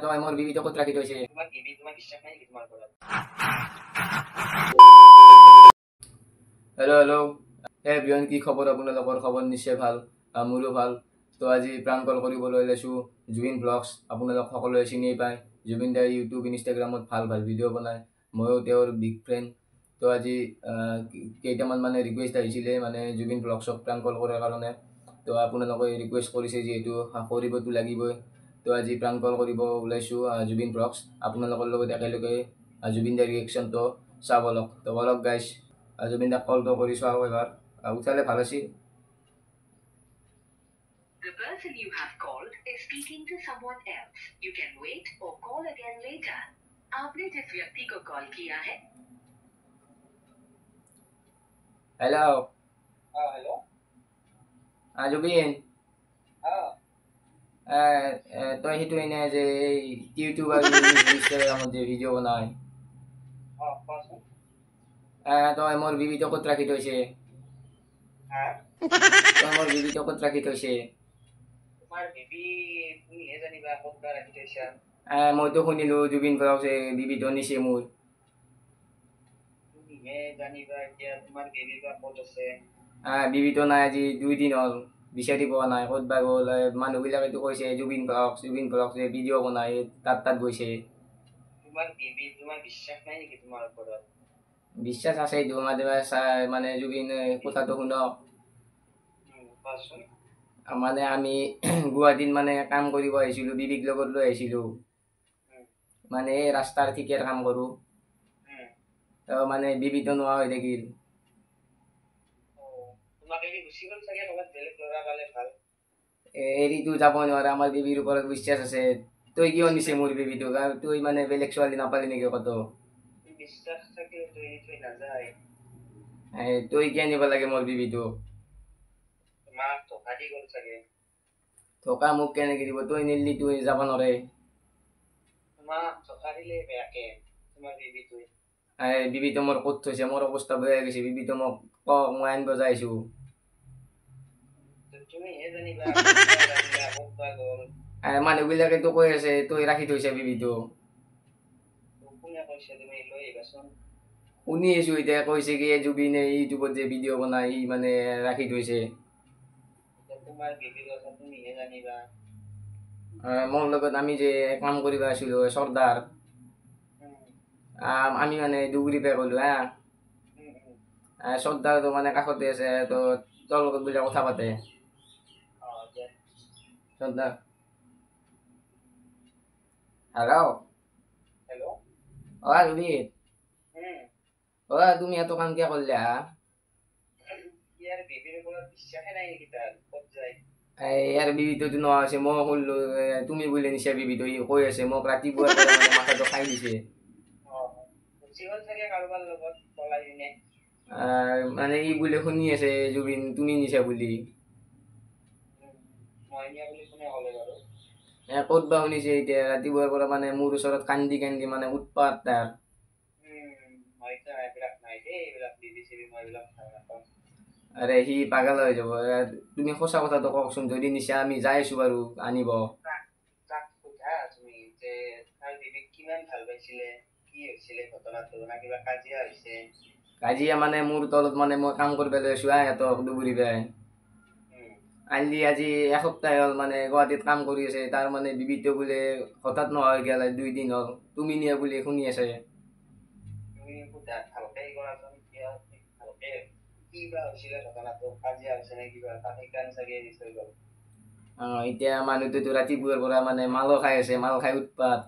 তো আমাৰ বিবি তো কত ৰাখি হয়েছে হেল্ল' হেল্ল' বিয়ন কি খবৰ আপোনালোকৰ খবৰ নিশ্চয় ভাল মোৰো ভাল তো আজি প্ৰাণ কল কৰিবলৈ লৈছোঁ জুবিন ব্লগছ আপোনালোক সকলোৱে চিনি পায় জুবিন দাই ইউটিউব ইনষ্টাগ্ৰামত ভাল ভাল ভিডিঅ' বনায় ময়ো তেওঁৰ বিগ ফ্ৰেণ্ড তো আজি কেইটামান মানে ৰিকুৱেষ্ট আহিছিলে মানে জুবিন ব্লগছক প্ৰাণ কল কৰাৰ কাৰণে তো আপোনালোকে ৰিকুৱেষ্ট কৰিছে যিহেতু কৰিবতো লাগিবই তো আজি প্ৰাণ কল কৰিব ওলাইছোঁ জুবিন ব্লগছ আপোনালোকৰ লগত একেলগে জুবিন দাৰ ৰিয়েকশ্যনটো চাব লওক তো বলক গাইছ জুবিন দাক কলটো কৰি চাওঁ এবাৰ উঠালে ভাল আছিল The person you have called is speaking to someone else. You can wait or call again later. आपने जिस व्यक्ति को कॉल किया है हेलो हेलो জুবিন তই সেইটো এনে যে ইউটিউব আৰু ইনষ্টাগ্ৰামত যে ভিডিঅ' বনাই তই মোৰ বিবিটো ক'ত ৰাখি থৈছে তই মোৰ বিবিটো ক'ত ৰাখি থৈছে মইতো শুনিলো জুবিন ব্লগছে বিবিটো নিছে মোৰ বিবিটো নাই আজি 2 দিন হ'ল বিচাৰি পোৱা নাই ক'ত বা গ'ল মানুহবিলাকেতো কৈছে জুবিন ব্লগছে ভিডিঅ' বনাই তাত গৈছে বিশ্বাস আছে মাজে মাজে চাই মানে জুবিন কথাটো শুনক মানে আমি গুৱাহাটীত মানে কাম কৰিব আহিছিলোঁ বিবিক লগত লৈ আহিছিলোঁ মানে ৰাস্তাৰ ঠিকেৰ কাম কৰোঁ মানে বিবিটো নোহোৱা হৈ থাকিল এৰিতো যাব নোৱাৰে আমাৰ বিবিৰ ওপৰত বিশ্বাস আছে তই কিয় নিছে মোৰ বিবিটো তই মানে বেলেগ ছোৱালী নাপালি নেকি কত তই কিয় নিব লাগে মোৰ বিবিটো থকা মোক কেনেকে দিব তই নিলি তুই যাব নোৱাৰে বিবিটো মোৰ ক'ত থৈছে মোৰ অৱস্থা বেয়া হৈ গৈছে বিবিটো মোক মই আনিব যাইছো মানুহবিলাকেতো কৈ আছে তই ৰাখি থৈছে বিবিটো শুনি আছো এতিয়া কৈছে কি জুবিনে ইউটিউবত যে ভিডিঅ' বনাই সি মানে ৰাখি থৈছে মোৰ লগত আমি যে কাম কৰিব আছিলো চৰ্দাৰ আমি মানে দুগুৰি পে গ'লো চৰ্দাৰটো মানে কাষতে আছে তো তোৰ লগত বোলে কথা পাতে চৰ্দাৰ হেল্ল' জুবিন তুমি এত কাম কিয় করলে ইয়ার বিবি তো নোয়া আছে মই শুনলো তুমি বলে নিছা বিবি তো কৈ আছে মোক ৰাতিপুৱা মাথাটো খাই দিছে মানে ই বলে শুনি আছে জুবিন তুমি নিছা বুলি ক'ত বা শুনিছে এতিয়া ৰাতিপুৱাৰ পৰা মানে মোৰ ওচৰত কান্দি মানে উৎপাত তাৰ আরে সি পাগল হৈ যাব তুমি সঁচা কথাটো কওকচোন যদি নিচা আমি যাই আছো বাৰু আনিব কাজিয়া মানে মোৰ তলত মানে মই কাম কৰিব লৈছো সিহঁতক দুগুৰি পাই আনলি আজি এসপ্তাহ হ'ল মানে গুৱাহাটীত কাম কৰি আছে তাৰ মানে বিবিটো বোলে হঠাৎ নহয় গেল 2 দিন হ'ল তুমি নিয়া বুলি শুনি আছে এতিয়া মানুহটোতো ৰাতিপুৱাৰ পৰা মানে মালো খাই আছে মাল খাই উৎপাত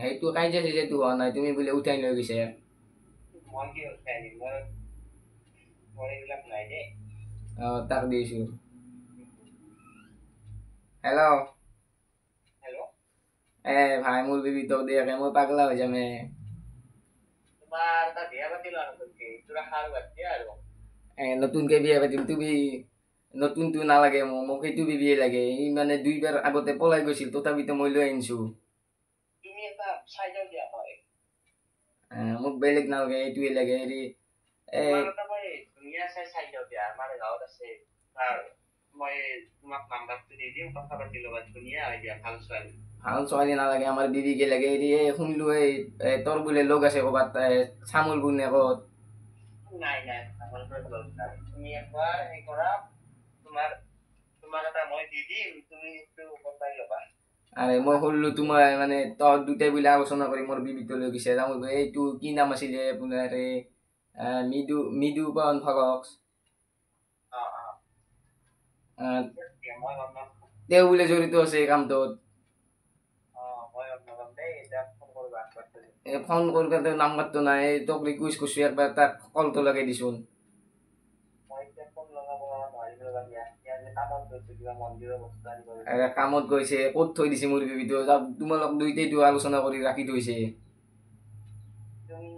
সেইটো কাজিয়া চাজিয়াটো হোৱা নাই তুমি বোলে উঠাই লৈ গৈছে তাক দিছো হেল্ল' ভাই মোৰ বিবি তোক দিয়ে মই পাগলা হৈ যামে নতুনকে বিয়া পাতিম তুমি নতুনটো নালাগে মোক সেইটো বিবিয়ে লাগে ই মানে 2 বাৰ আগতে পলাই গৈছিল তথাপিতো মই লৈ আনিছো মোক বেলেগ নালাগে, এইটোৱে লাগে। হেৰি তোমাৰ এটা মই ধুনীয়া চাই দিওঁ দিয়া, আমাৰ গাঁৱত আছে। মই তোমাক নাম্বাৰটো দি দিম, কথা পাতি ল'বা। ধুনীয়া হয় দিয়া, ভাল ছোৱালী। ভাল ছোৱালী নালাগে, আমাৰ বিবিকে লাগে। হেৰি শুনিলো তোৰ বোলে লগ আছে ক'ৰবাত চামুল বুনেকত। নাই আমাৰ লগ নাই। তুমি একবাৰ হেৰি কৰা, তোমাক এটা মই দি দিম, তুমি সেইটো কথাই ল'বা। আৰে মই শুনিলো তোমাৰ মানে তহঁত দুটাই বোলে আলোচনা কৰি মোৰ বিবিটো লৈ গৈছে। এইটো কি নাম আছিলে আপোনাৰ মৃদু পৱন ফলক্স। মই গম নাপাওঁ। তেওঁ বোলে জড়িত আছে এই কামটোত। মই গম নাপাম দেই, এতিয়া ফোন কৰিবা। ফোন কৰোঁতে তেওঁৰ নাম্বাৰটো নাই। তোক ৰিকুৱেষ্ট কৰিছোঁ একবাৰ, তাক কলটো লগাই দিছোন। মই এতিয়া ফোন লগাব নোৱাৰিম ৰ'বা দিয়া। এতিয়া যে কামত গৈছো, কিবা মন্দিৰৰ বস্তু আনিব গৈছো। কামত গৈছে, ক'ত থৈ দিছে মোৰ বিবিটো? তোমালোক দুইটাইটো আলোচনা কৰি ৰাখি থৈছে। তুমি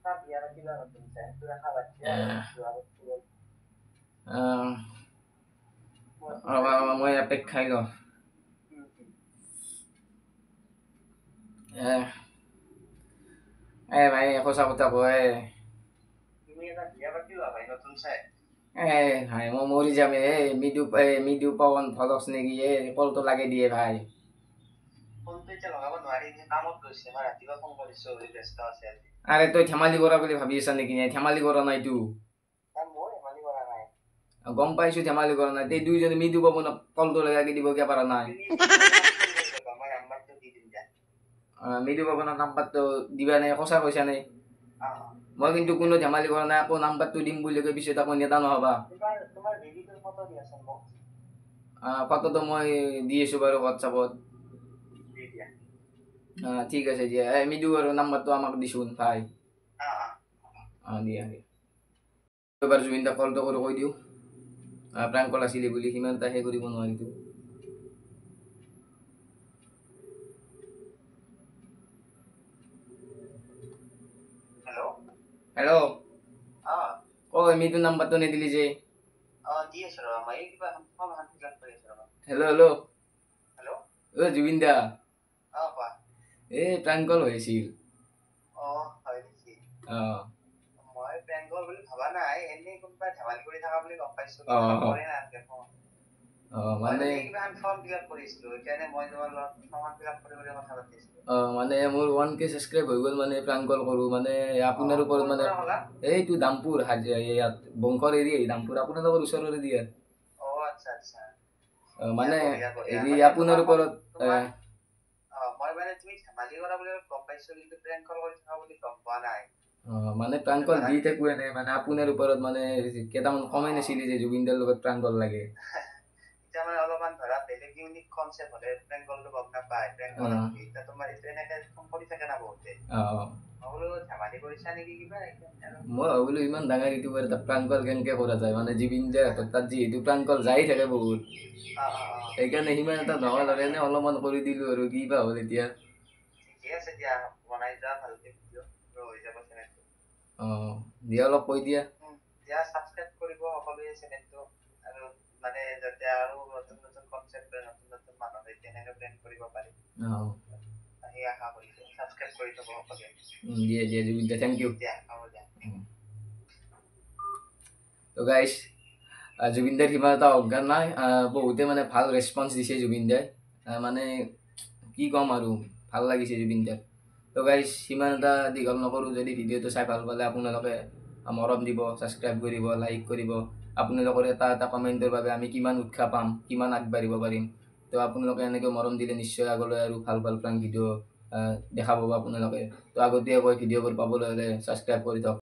তাত বিয়া ৰাখিবা নতুন চাই, সেইটো ৰাখা বাদ দিয়া। মই এপেক খাই লওঁ। ভাই সঁচা কথা কয়। তুমি এটা বিয়া পাতি লোৱা ভাই, নতুন চাই। ভাই মই মৰি যাম। মৃদু পৱন ফলক্স নেকি? কলটো লাগে দিয়ে ভাই। ফোনটো এতিয়া লগাব নোৱাৰি, কামত গৈছে। মই ৰাতিপুৱা ফোন কৰিছো, ব্যস্ত আছে আজি। আৰে তই ধেমালি কৰা বুলি ভাবি আছা নেকি? ধেমালি কৰা নাইতো। মই ধেমালি কৰা নাই। গম পাইছো ধেমালি কৰা নাই। এই দুইজনে মৃদু পৱনক কলটো লগাই দিব কিয় পৰা নাই? মই নাম্বাৰটো দি দিম দিয়া। মৃদু পৱনৰ নাম্বাৰটো দিবা নে? সঁচা কৈছা নে? মই কিন্তু কোনো ধেমালি কৰা নাই। আকৌ নাম্বাৰটো দিম বুলি কৈ পিছত আকৌ নেতা নহবা। তোমাৰ বেবীটোৰ ফটো দিয়াচোন মোক। ফটোটো মই দি আছো বাৰু হোৱাটছআপত। দি দিয়া। ঠিক আছে দিয়া। মৃদু আৰু নাম্বাৰটো আমাক দিছোন ভাই। দিয়া। এবাৰ জুবিন দাক কলটো কৰি কৈ দিওঁ প্ৰাং কল আছিলে বুলি, সিমান এটা সেই কৰিব নোৱাৰিতো। হেল্ল'। মৃদু নাম্বাৰটো নিদিলি যে? দি আছো ৰবা, মই কিবা ফৰ্ম এখন ফিল আপ কৰি আছো ৰবা। হেল্ল'। জুবিন দা। কোৱা। প্ৰাং কল হৈ আছিল। হয় নেকি? মই প্ৰেংক কল বুলি ভাবা নাই, এনেই কোনোবাই ধেমালি কৰি থকা বুলি গম পাইছো। মানে কিবা ফৰ্ম ফিল আপ কৰিছিলো, সেইকাৰণে মই তোমাৰ লগত ফৰ্ম ফিল আপ কৰিবলৈ কথা পাতিছিলো। মানে মোৰ 1K সাবস্ক্ৰাইব হৈ গ'ল, মানে প্ৰাং কল কৰো। মানে আপোনাৰ ওপৰত মানে এইটো দামপুৰ ইয়াত বংকৰ এৰিয়া দামপুৰ, আপোনালোকৰ ওচৰৰে দিয়ে। মানে হেৰি আপোনাৰ ওপৰত মই মানে তুমি ধেমালি কৰা বুলি গম পাইছো, কিন্তু প্ৰেংক কল কৰি থকা বুলি গম পোৱা নাই। মানে প্ৰাং কল দি থাকো এনে, মানে আপোনাৰ ওপৰত মানে কেইটামান কমেন্ট আছিলে যে জুবিন দাৰ লগত প্ৰাং কল লাগে। এতিয়া মানে অলপমান ধৰা বেলেগ ইউনিক কনচেপ্ট হলে প্ৰেংক কলটো গম নাপায়। প্ৰেংক কল এতিয়া তোমাৰ এনেকে ফোন কৰি থাকে না বহুতে। মই বোলো ধেমালি কৰিছা নেকি কিবা। মই ভাবিলো ইমান ডাঙৰ ইউটিউবাৰ এটা প্ৰাং কল কেনেকে কৰা যায়, মানে জুবিন দাৰ তাত যিহেতু প্ৰাং কল যাই থাকে বহুত, সেইকাৰণে সিমান এটা নহল আৰু এনে অলপমান কৰি দিলো আৰু কি বা হ'ল এতিয়া। ঠিকে আছে দিয়া, বনাই যোৱা ভালকে ভিডিঅ' হৈ যাব চেনেলটো। দিয়া অলপ কৈ দিয়া। দিয়া সাবস্ক্ৰাইব কৰিব সকলোৱে চেনেলটো, আৰু মানে যাতে আৰু নতুন নতুন কনচেপ্ট নতুন মানুহ তেনেকে প্লেন কৰিব পাৰি। সেই আশা কৰিছো, সাবস্ক্ৰাইব কৰি থব সকলোৱে। দিয়া জুবিন দা, থেংক ইউ। দিয়া হ'ব দিয়া। তো গাইজ, জুবিন দাৰ সিমান এটা অজ্ঞান নাই। বহুতে মানে ভাল ৰেচপন্স দিছে জুবিন দাই, মানে কি ক'ম আৰু ভাল লাগিছে জুবিন দাৰ। তো গাইজ সিমান এটা দীঘল নকৰোঁ। যদি ভিডিঅ'টো চাই ভাল পালে আপোনালোকে মৰম দিব, ছাবস্ক্ৰাইব কৰিব, লাইক কৰিব। আপোনালোকৰ এটা কমেণ্টৰ বাবে আমি কিমান উৎসাহ পাম, কিমান আগবাঢ়িব পাৰিম। তো আপোনালোকে এনেকৈ মৰম দিলে নিশ্চয় আগলৈ আৰু ভাল প্ৰাং ভিডিঅ' দেখা পাব আপোনালোকে। তো আগতীয়াকৈ ভিডিঅ'বোৰ পাবলৈ হ'লে ছাবস্ক্ৰাইব কৰি থওক।